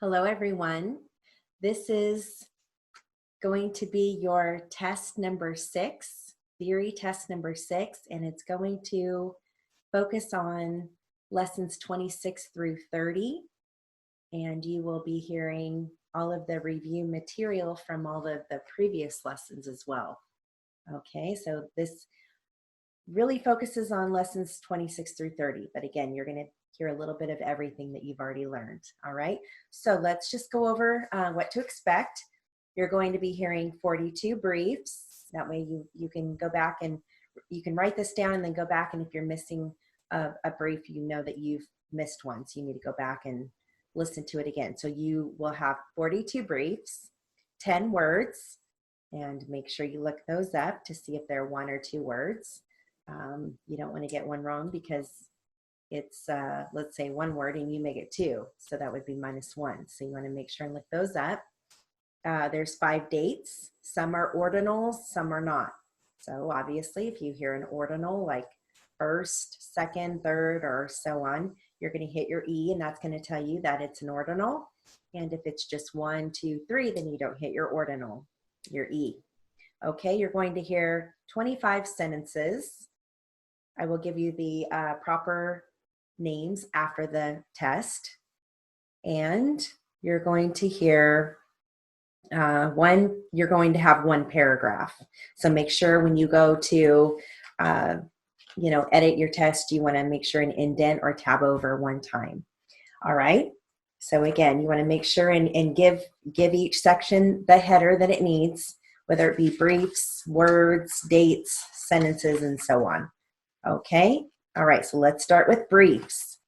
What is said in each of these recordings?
Hello, everyone. This is going to be your test number 6, theory test number 6, and it's going to focus on lessons 26 through 30. And you will be hearing all of the review material from all of the previous lessons as well. Okay, so this really focuses on lessons 26 through 30. But again, you're going to hear a little bit of everything that you've already learned. All right, so let's just go over what to expect. You're going to be hearing 42 briefs. That way you can go back and you can write this down and then go back, and if you're missing a brief, you know that you've missed one, so you need to go back and listen to it again. So you will have 42 briefs, 10 words, and make sure you look those up to see if they're 1 or 2 words. You don't want to get one wrong because it's, let's say 1 word and you may get 2. So that would be -1. So you want to make sure and look those up. There's 5 dates. Some are ordinals, some are not. So obviously if you hear an ordinal like first, second, third, or so on, you're going to hit your E, and that's going to tell you that it's an ordinal. And if it's just 1, 2, 3, then you don't hit your ordinal, your E. Okay, you're going to hear 25 sentences. I will give you the proper names after the test. And you're going to hear you're going to have 1 paragraph. So make sure when you go to, edit your test, you want to make sure and indent or tab over 1 time. All right. So again, you want to make sure and give each section the header that it needs, whether it be briefs, words, dates, sentences, and so on. Okay. All right. So let's start with briefs.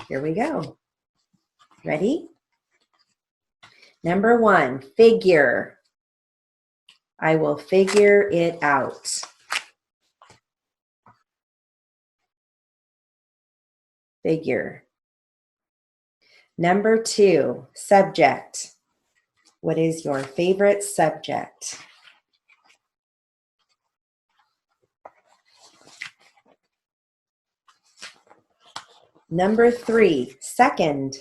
Here we go. Ready? Number 1, figure. I will figure it out. Figure. Number 2, subject. What is your favorite subject? Number 3, second.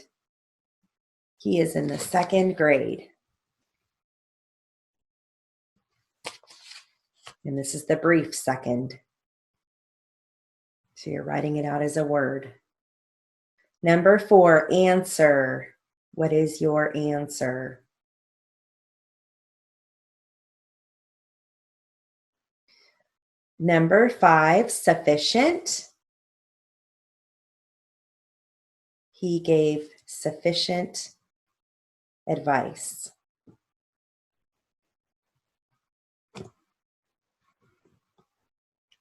He is in the 2nd grade. And this is the brief second. So you're writing it out as a word. Number 4, answer. What is your answer? Number 5, sufficient. He gave sufficient advice.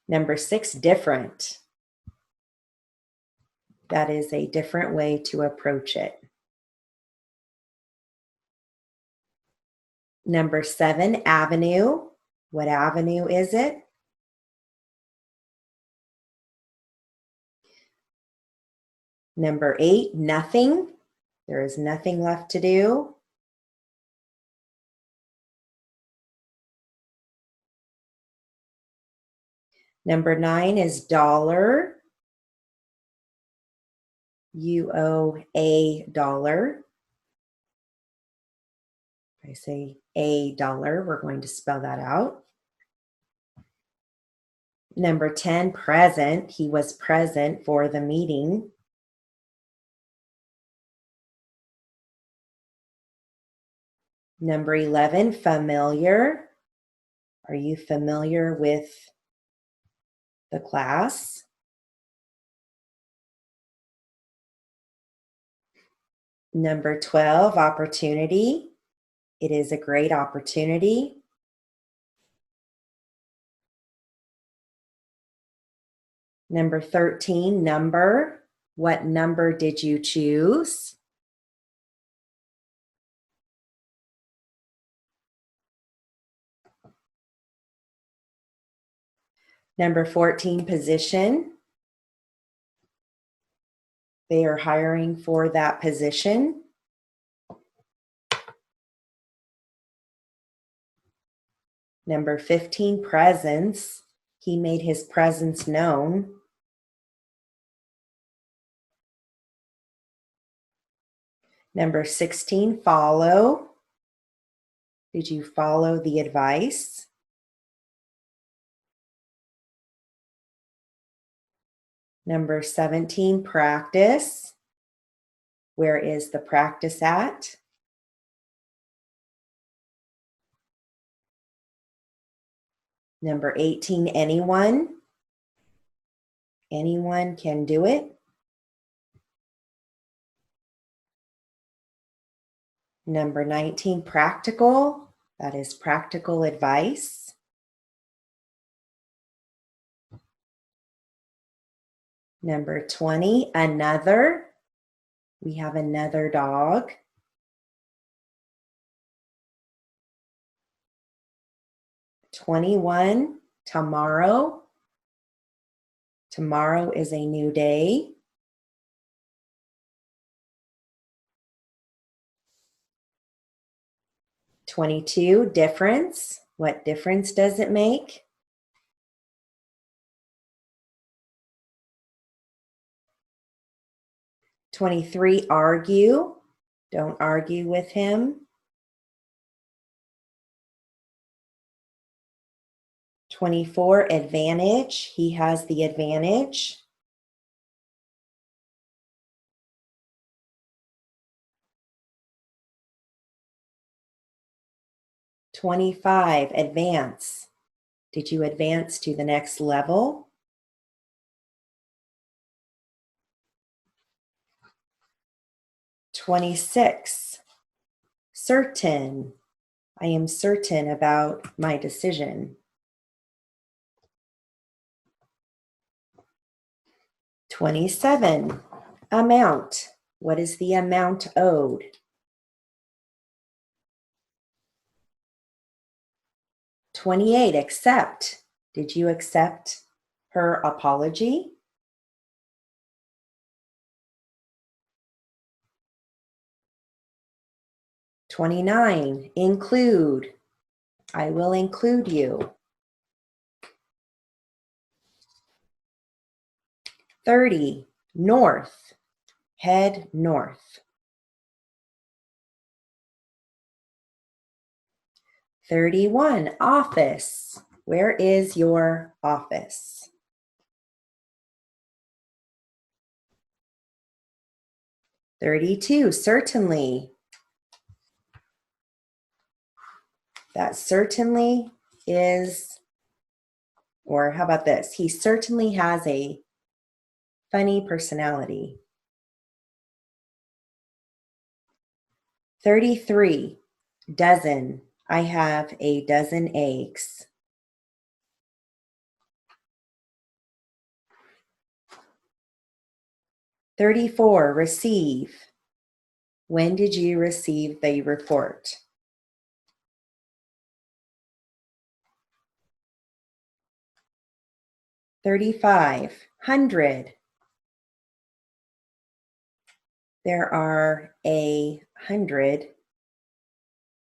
Number 6, different. That is a different way to approach it. Number 7, avenue. What avenue is it? Number 8, nothing. There is nothing left to do. Number 9 is dollar. You owe a dollar. If I say a dollar, we're going to spell that out. Number 10, present. He was present for the meeting. Number 11, familiar. Are you familiar with the class? Number 12, opportunity. It is a great opportunity. Number 13, number. What number did you choose? Number 14, position. They are hiring for that position. Number 15, presence. He made his presence known. Number 16, follow. Did you follow the advice? Number 17, practice. Where is the practice at? Number 18, anyone. Anyone can do it. Number 19, practical. That is practical advice. Number 20, another. We have another dog. "21, tomorrow. Tomorrow is a new day. "22, difference. What difference does it make? "23, argue. Don't argue with him. "24, advantage. He has the advantage. "25, advance. Did you advance to the next level? "26, certain. I am certain about my decision. "27, amount. What is the amount owed? "28, accept. Did you accept her apology? "29, include. I will include you. "30, north. Head north. "31, office. Where is your office? "32, certainly. That certainly is, or how about this? He certainly has a funny personality. 33, dozen. I have a dozen eggs. 34, receive. When did you receive the report? 35, 100. There are 100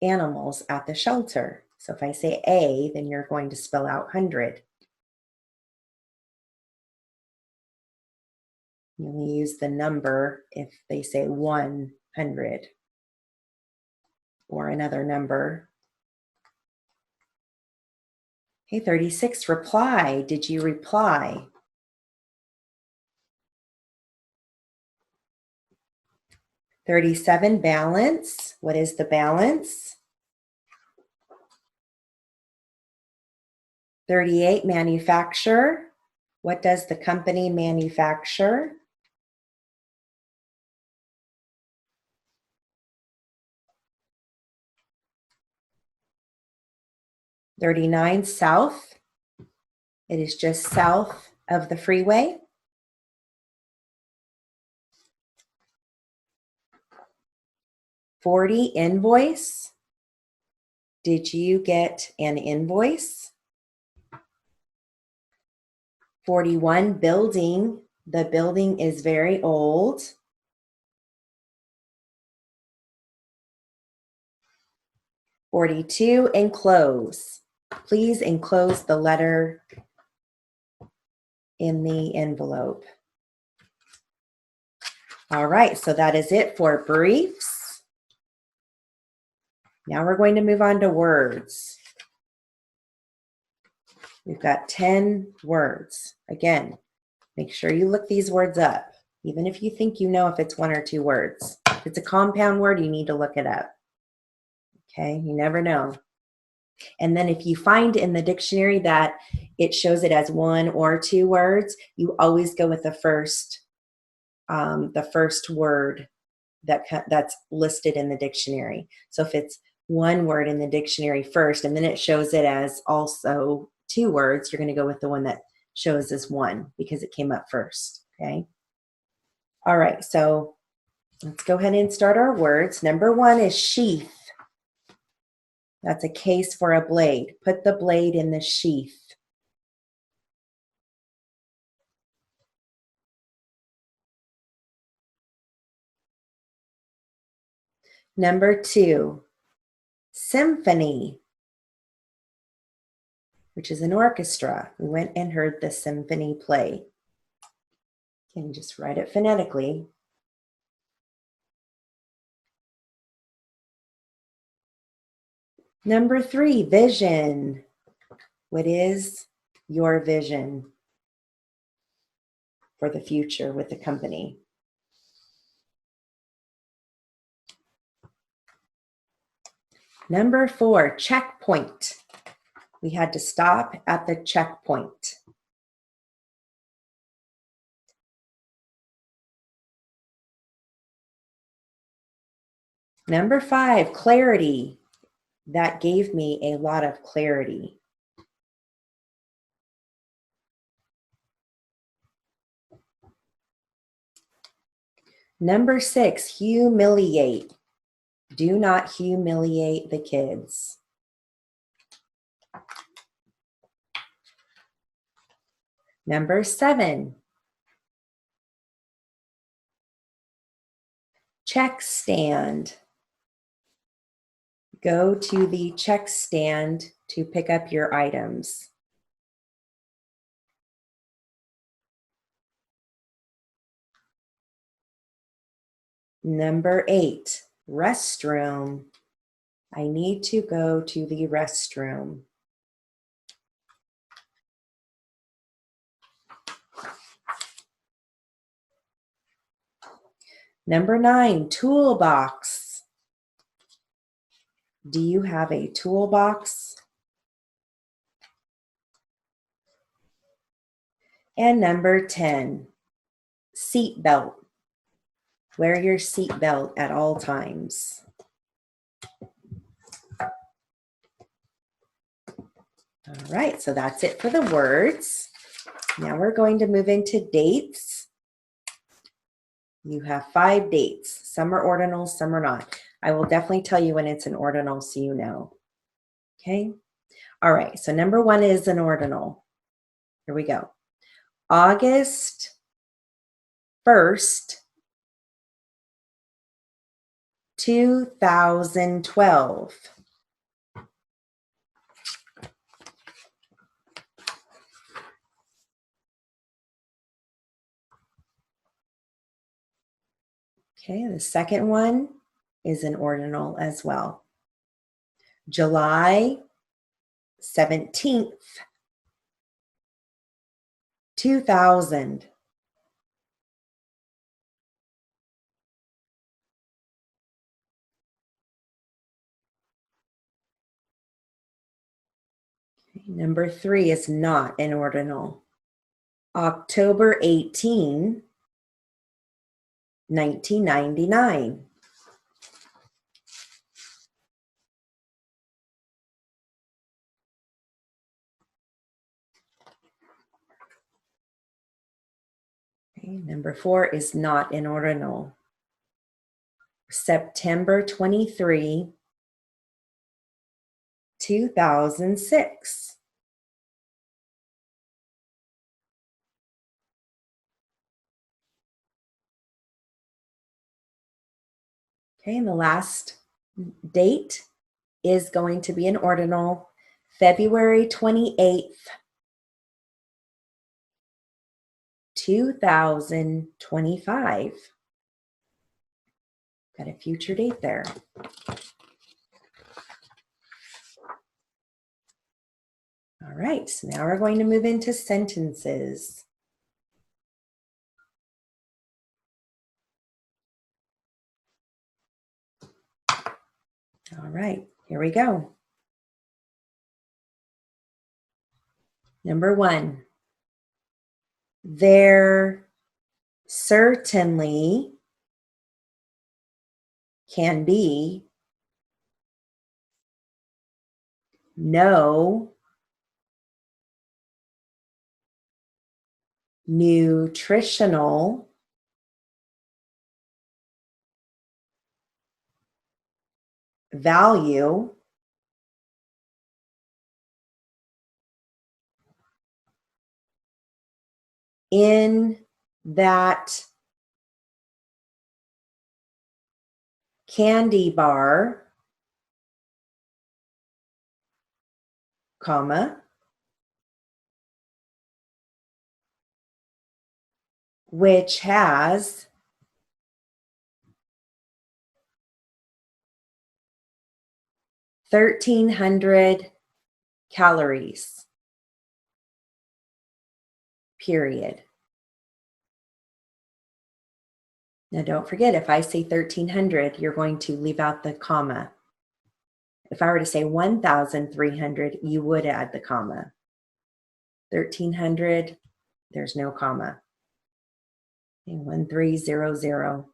animals at the shelter. So if I say a, then you're going to spell out 100. You only use the number if they say 100 or another number. Okay, 36, reply. Did you reply? 37, balance. What is the balance? 38, manufacture. What does the company manufacture? 39, south. It is just south of the freeway. 40, invoice. Did you get an invoice? 41, building. The building is very old. 42, enclose. Please enclose the letter in the envelope. All right, so that is it for briefs. Now we're going to move on to words. We've got 10 words. Again, make sure you look these words up, even if you think you know if it's one or two words. If it's a compound word, you need to look it up. Okay, you never know. And then if you find in the dictionary that it shows it as one or two words, you always go with the first word that's listed in the dictionary. So if it's one word in the dictionary first, and then it shows it as also two words, you're going to go with the one that shows as one because it came up first. Okay. All right. So let's go ahead and start our words. Number one is sheath. That's a case for a blade. Put the blade in the sheath. Number two, symphony, which is an orchestra. We went and heard the symphony play. You can just write it phonetically. Number three, vision. What is your vision for the future with the company? Number four, checkpoint. We had to stop at the checkpoint. Number five, clarity. That gave me a lot of clarity. Number six, humiliate. Do not humiliate the kids. Number seven, check stand. Go to the check stand to pick up your items. Number eight, restroom. I need to go to the restroom. Number nine, toolbox. Do you have a toolbox? And number 10, seat belt. Wear your seat belt at all times. All right, so that's it for the words. Now we're going to move into dates. You have 5 dates. Some are ordinals, some are not. I will definitely tell you when it's an ordinal so you know. Okay? All right, so number 1 is an ordinal. Here we go. August 1st, 2012. Okay, the second one is an ordinal as well. July 17th, 2000. Okay, number 3 is not an ordinal. October 18, 1999. Okay, number 4 is not an ordinal. September 23, 2006. Okay, and the last date is going to be an ordinal, February 28th, 2025. Got a future date there. All right, so now we're going to move into sentences. All right, here we go. Number 1. There certainly can be no nutritional value in that candy bar, comma, which has 1,300 calories, period. Now don't forget, if I say 1,300, you're going to leave out the comma. If I were to say 1,300, you would add the comma. 1,300, there's no comma. Okay, 1,300.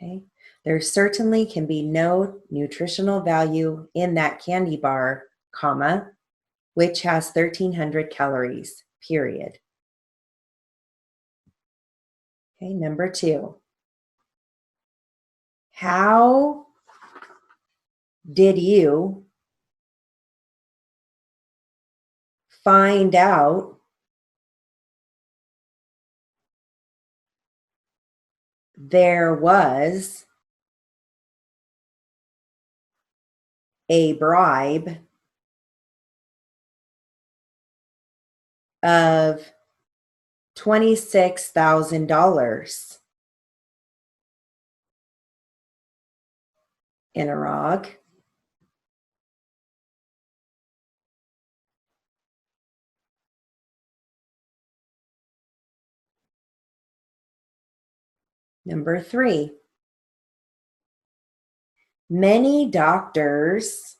Okay, there certainly can be no nutritional value in that candy bar, comma, which has 1,300 calories, period. Okay, number 2. How did you find out there was a bribe of $26,000? Interrog. Number 3. Many doctors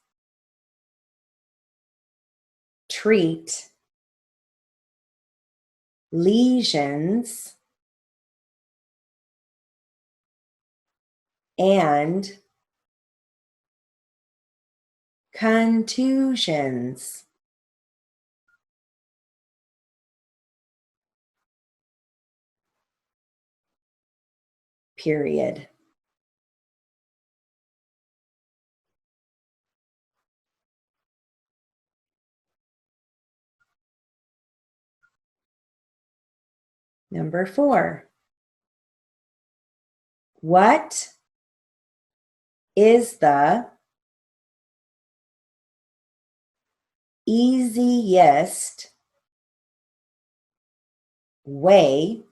treat lesions and contusions. Period. Number 4. What is the easiest way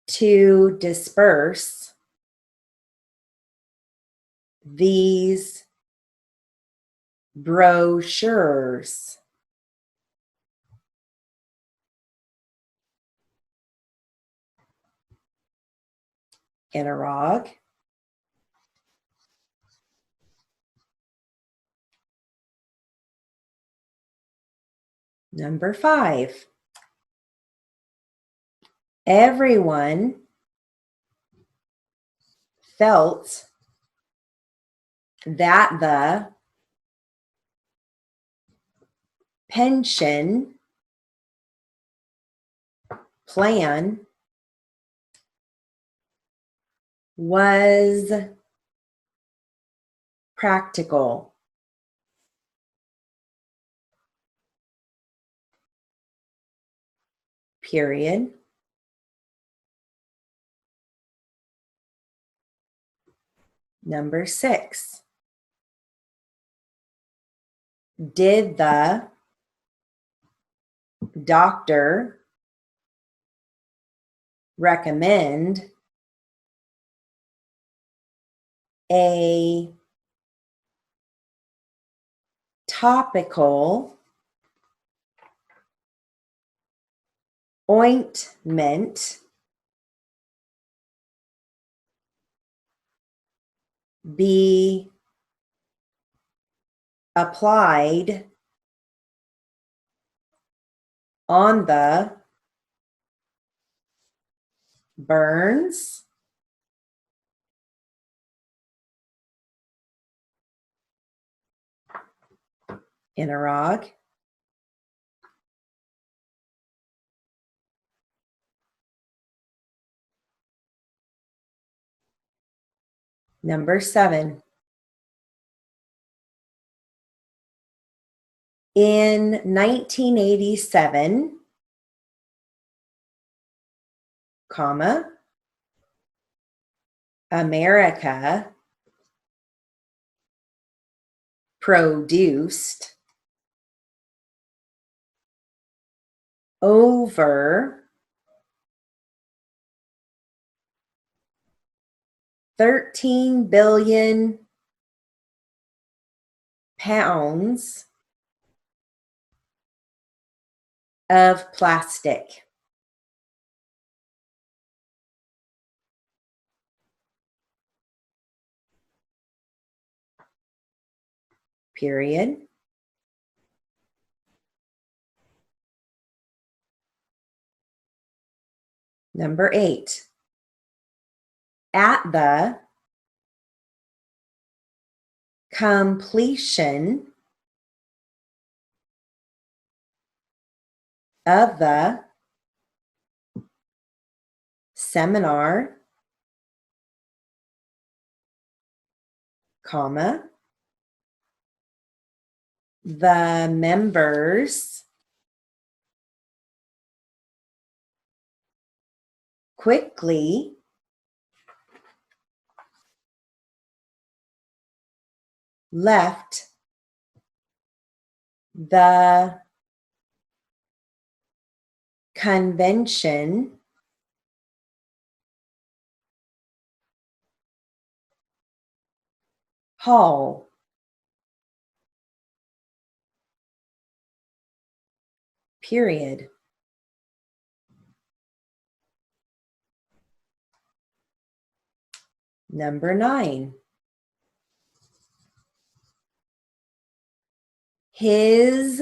to disperse these brochures? Interrog. Number 5. Everyone felt that the pension plan was practical. Period. Number 6. Did the doctor recommend a topical ointment be applied on the burns, interrog, number 7. In 1987, comma, America produced over 13 billion pounds of plastic. Period. Number 8. At the completion of the seminar, comma, the members quickly left the convention hall. Period. Number 9. His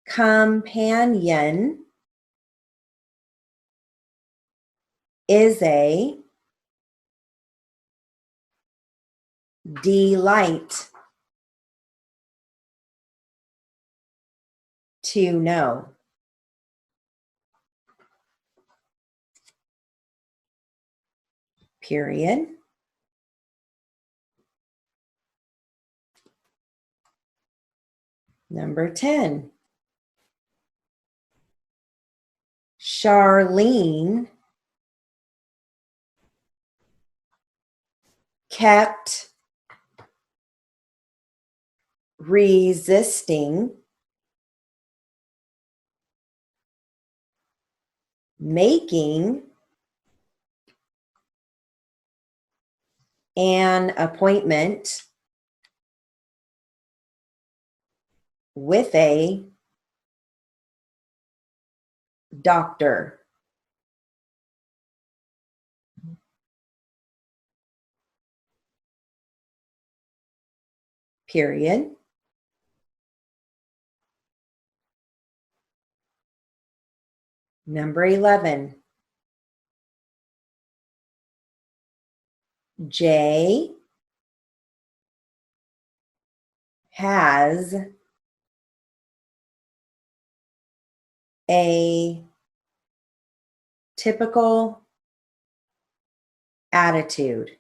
companion is a delight to know. Period. Number 10. Charlene kept resisting making an appointment with a doctor. Period. Number 11. Jay has a typical attitude.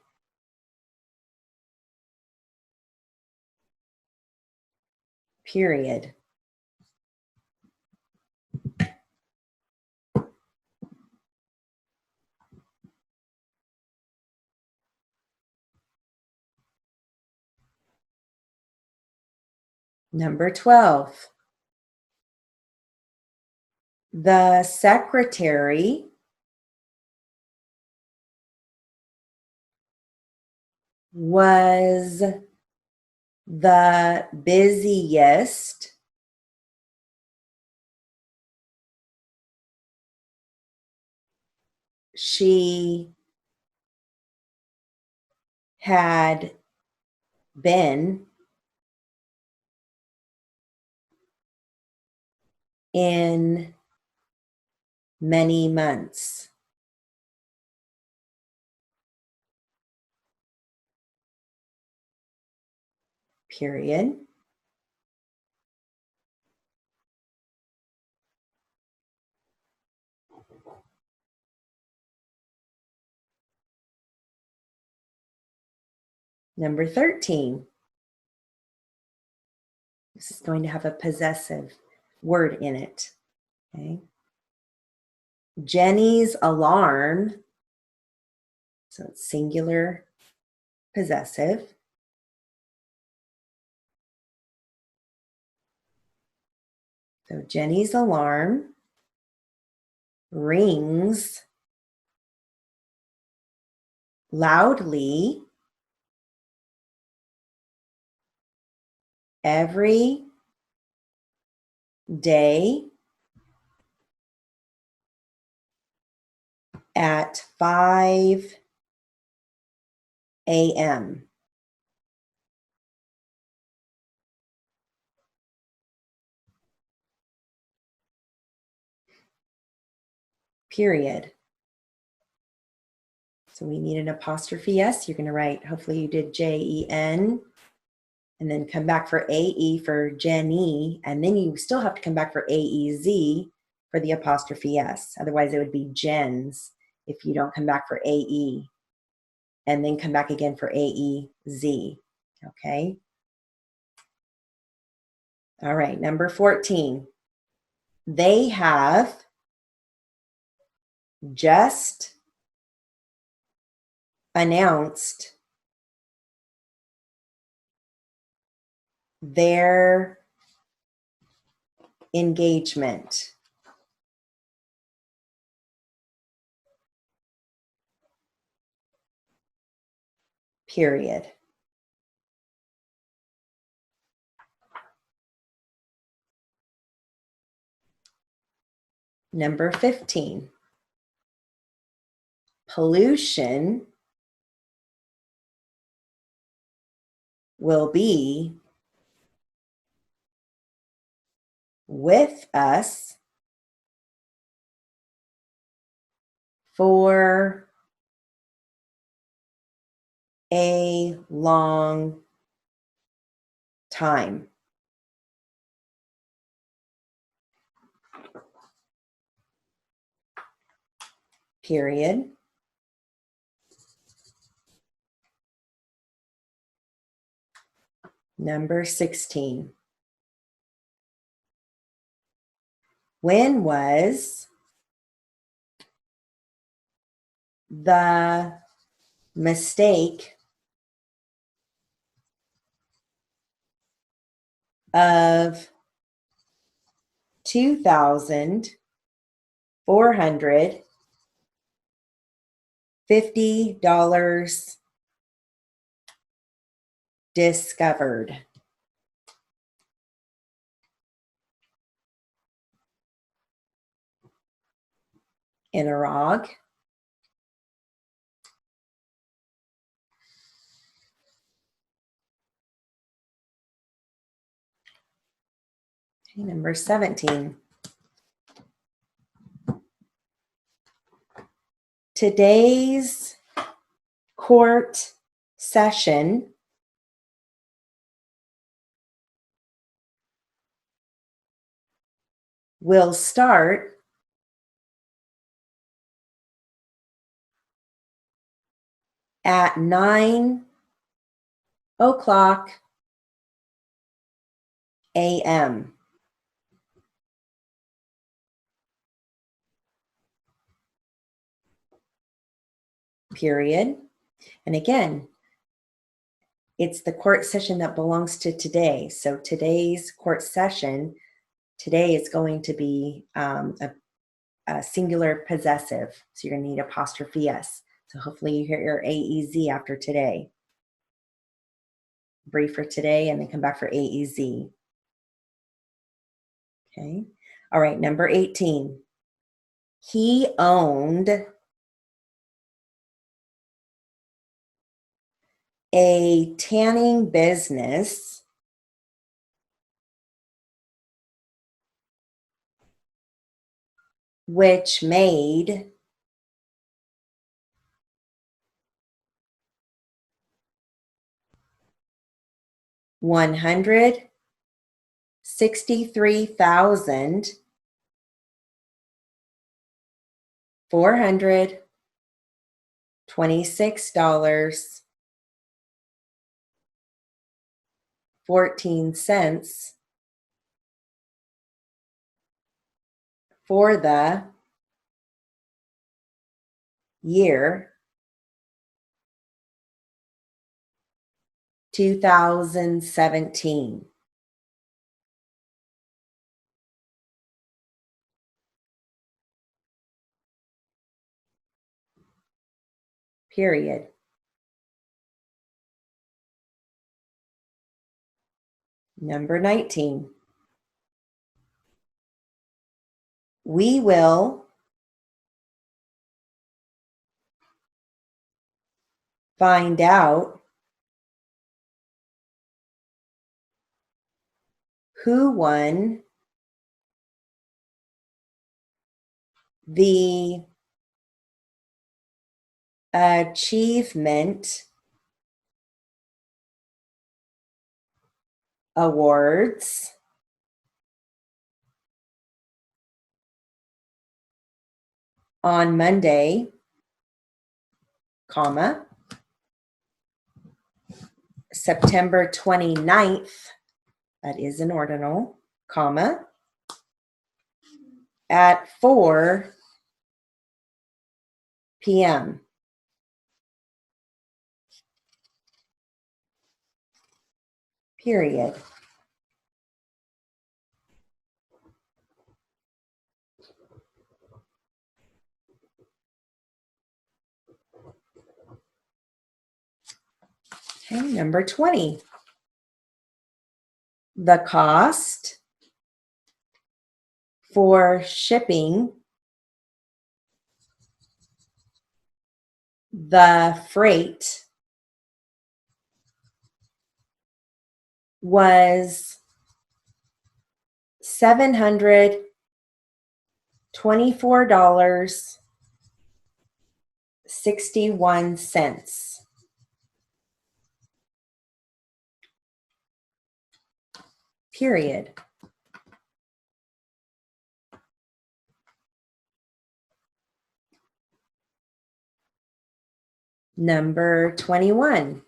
Period. Number 12. The secretary was the busiest she had been in many months. Period. Number 13. This is going to have a possessive word in it. Okay. Jenny's alarm. So it's singular possessive. So Jenny's alarm rings loudly every day at 5 a.m. Period. So we need an apostrophe S. You're going to write, hopefully you did Jen, and then come back for AE for Jenny, and then you still have to come back for AEZ for the apostrophe S. Otherwise it would be Jen's if you don't come back for AE, and then come back again for AEZ. Okay. All right, number 14. They have just announced their engagement. Period. Number 15. Pollution will be with us for a long time. Period. Number 16. When was the mistake of $2,450 discovered? Interrog. Okay, number 17. Today's court session will start at 9:00 a.m. Period. And again, it's the court session that belongs to today. So today's court session, today is going to be a singular possessive. So you're going to need apostrophe S. So hopefully you hear your AEZ after today. brief for today, and then come back for AEZ. Okay. All right, number 18. He owned a tanning business which made $163,426.14 for the year 2017. Period. Number 19. We will find out who won the Achievement Awards on Monday, comma, September 29th, that is an ordinal, comma, at 4 p.m. Period. Okay, number 20. The cost for shipping the freight was $724.61. Period. Number 21.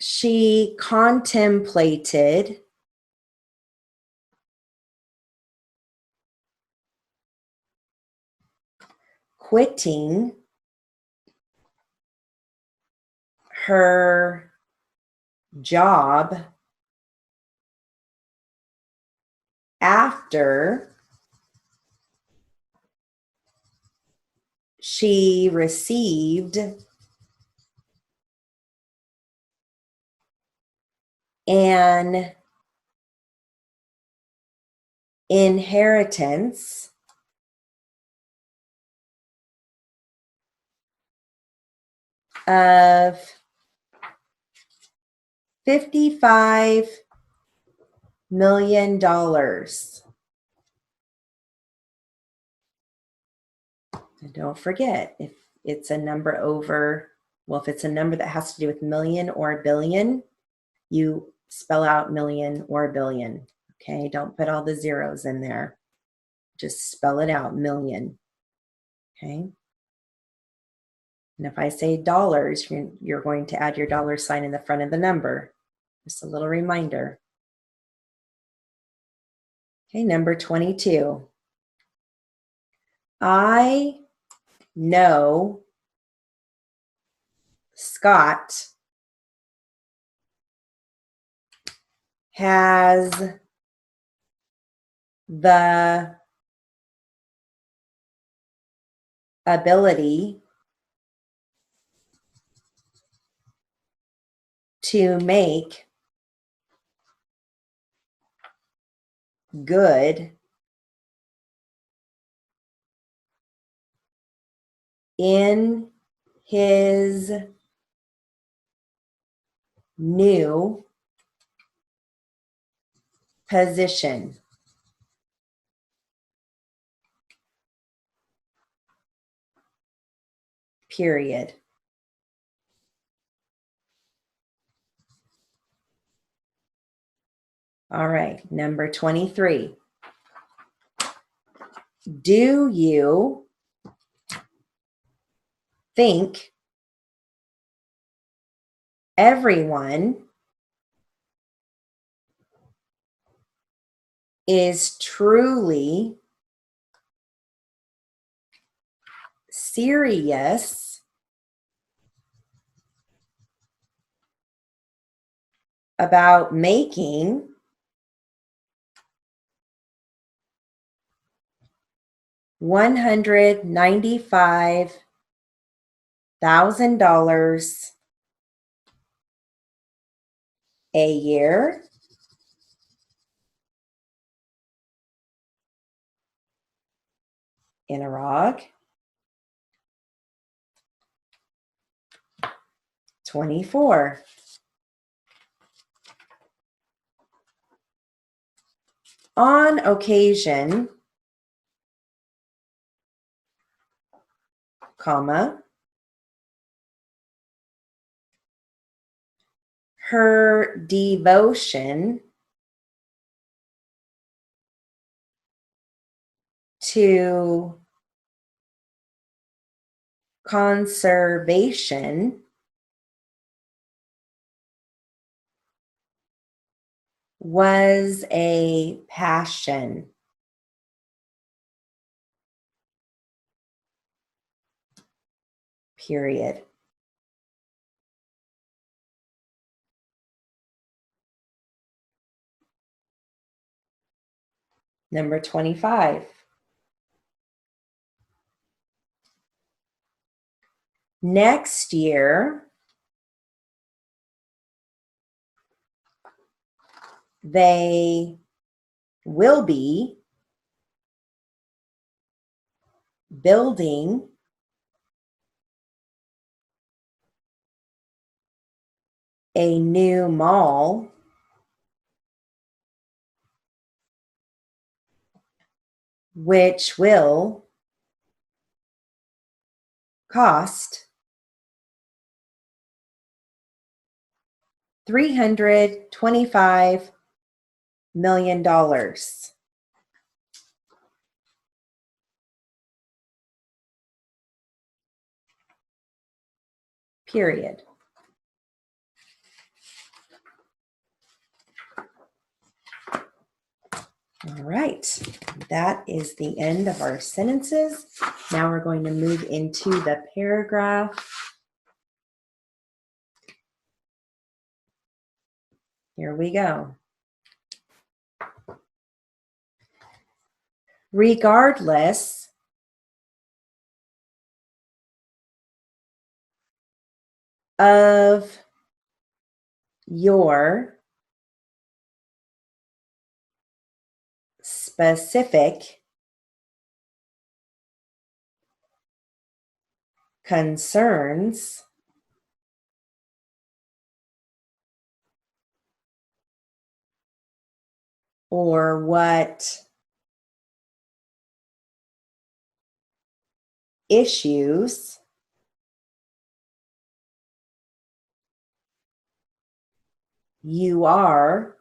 She contemplated quitting her job after she received an inheritance of $55 million. And don't forget, if it's a number over, well, if it's a number that has to do with million or billion, you spell out million or billion. Okay, don't put all the zeros in there. Just spell it out, million. Okay. And if I say dollars, you're going to add your dollar sign in the front of the number. Just a little reminder. Okay, number 22. I know Scott has the ability to make good in his new position. Period. All right, number 23. Do you think everyone is truly serious about making $195,000 a year? In Iraq? 24. On occasion, comma, her devotion to conservation was a passion. Period. Number 25. Next year, they will be building a new mall which will cost $325 million. Period. All right, that is the end of our sentences. Now we're going to move into the paragraph. Here we go. Regardless of your specific concerns, or what issues you are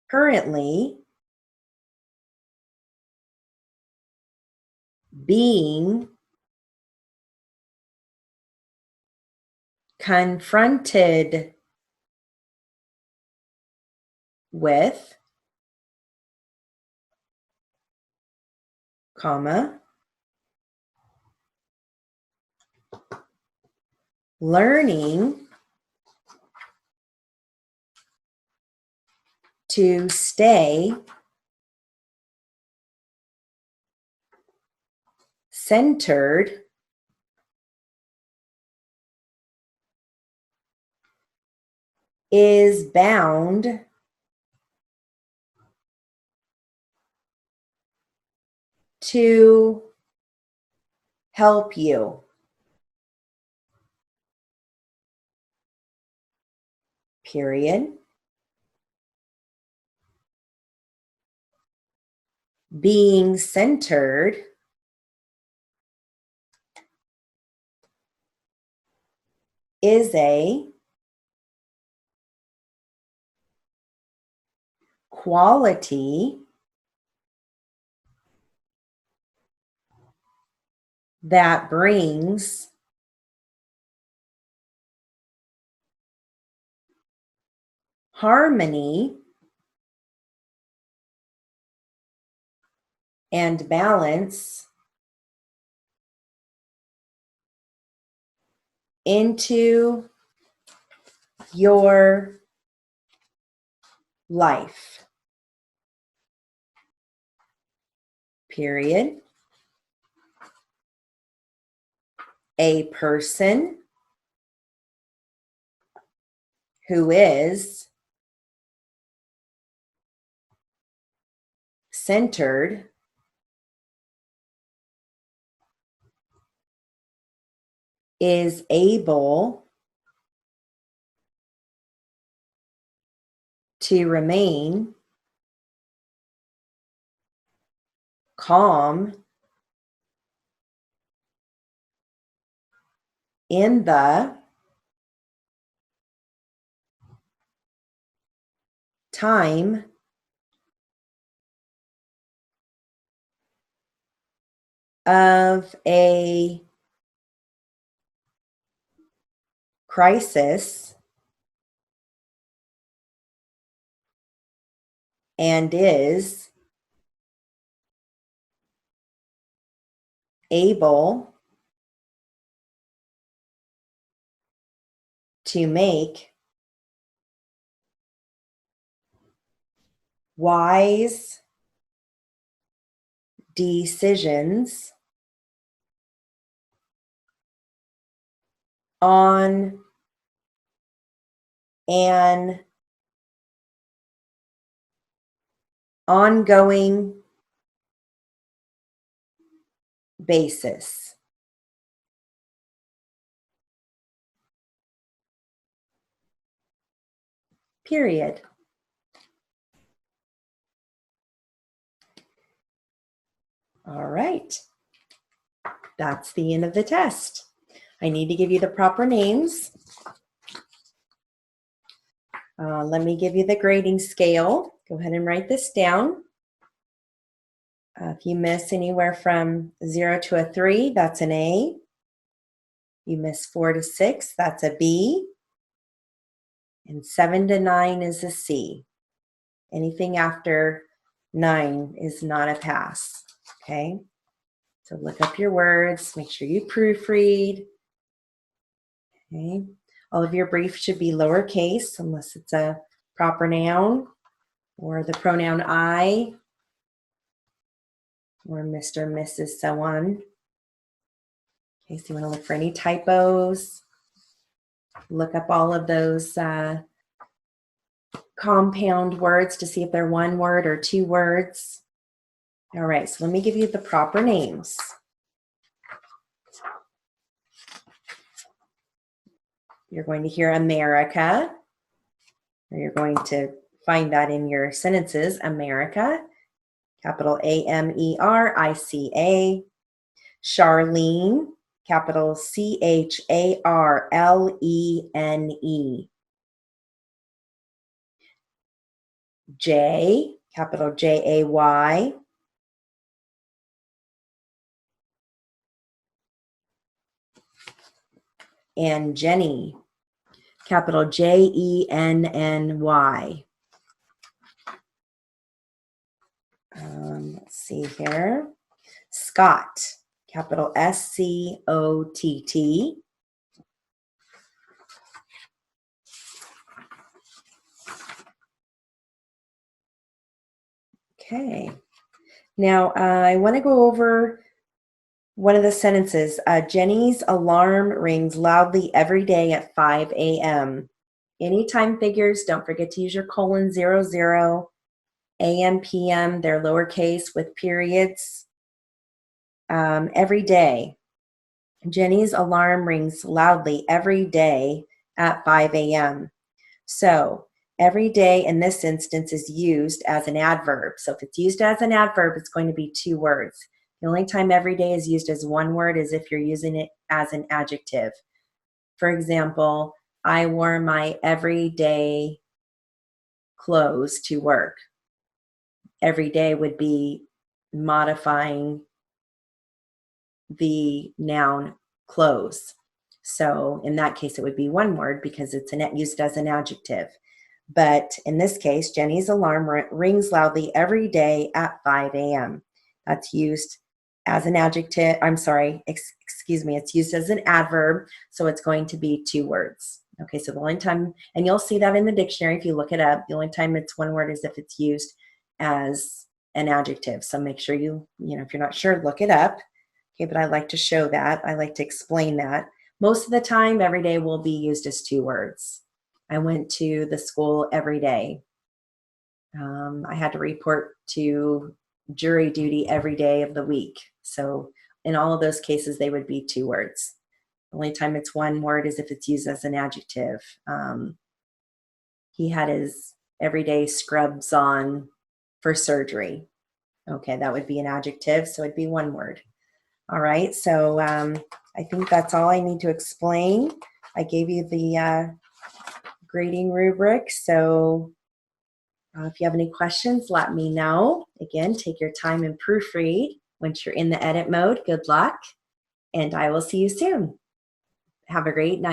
currently being confronted with, comma, learning to stay centered is bound to help you. Period. Being centered is a quality that brings harmony and balance into your life. Period. A person who is centered is able to remain calm in the time of a crisis and is able to make wise decisions on an ongoing basis. Period. All right. That's the end of the test. I need to give you the proper names. Let me give you the grading scale. Go ahead and write this down. If you miss anywhere from 0 to a 3, that's an A. You miss 4 to 6, that's a B. And 7 to 9 is a C. Anything after 9 is not a pass. Okay? So look up your words, make sure you proofread. Okay? All of your briefs should be lowercase unless it's a proper noun or the pronoun I or Mr., Mrs., so on. Okay, so you want to look for any typos. Look up all of those compound words to see if they're one word or two words. All right, so let me give you the proper names. You're going to hear America, or you're going to find that in your sentences, America, capital America. Charlene, capital Charlene. Jay, capital Jay. And Jenny, capital Jenny. Let's see here. Scott, capital Scott. Okay. Now, I want to go over one of the sentences. Jenny's alarm rings loudly every day at 5 a.m. Any time figures, don't forget to use your colon 00, AM, PM, they're lowercase with periods. Every day. Jenny's alarm rings loudly every day at 5 a.m. So every day in this instance is used as an adverb. So if it's used as an adverb, it's going to be 2 words. The only time every day is used as 1 word is if you're using it as an adjective. For example, I wore my everyday clothes to work. Every day would be modifying the noun clothes. So in that case, it would be 1 word because it's used as an adjective. But in this case, Jenny's alarm rings loudly every day at 5 a.m. That's used as an adjective. I'm sorry, excuse me. It's used as an adverb. So it's going to be 2 words. Okay, so the only time, and you'll see that in the dictionary if you look it up, the only time it's 1 word is if it's used as an adjective. So make sure if you're not sure, look it up. Okay, but I like to show that. I like to explain that. Most of the time, every day will be used as 2 words. I went to the school every day. I had to report to jury duty every day of the week. So in all of those cases, they would be 2 words. The only time it's 1 word is if it's used as an adjective. He had his everyday scrubs on for surgery. Okay, that would be an adjective, so it'd be 1 word. All right, so I think that's all I need to explain. I gave you the grading rubric, so if you have any questions, let me know. Again, take your time and proofread. Once you're in the edit mode, good luck, and I will see you soon. Have a great night.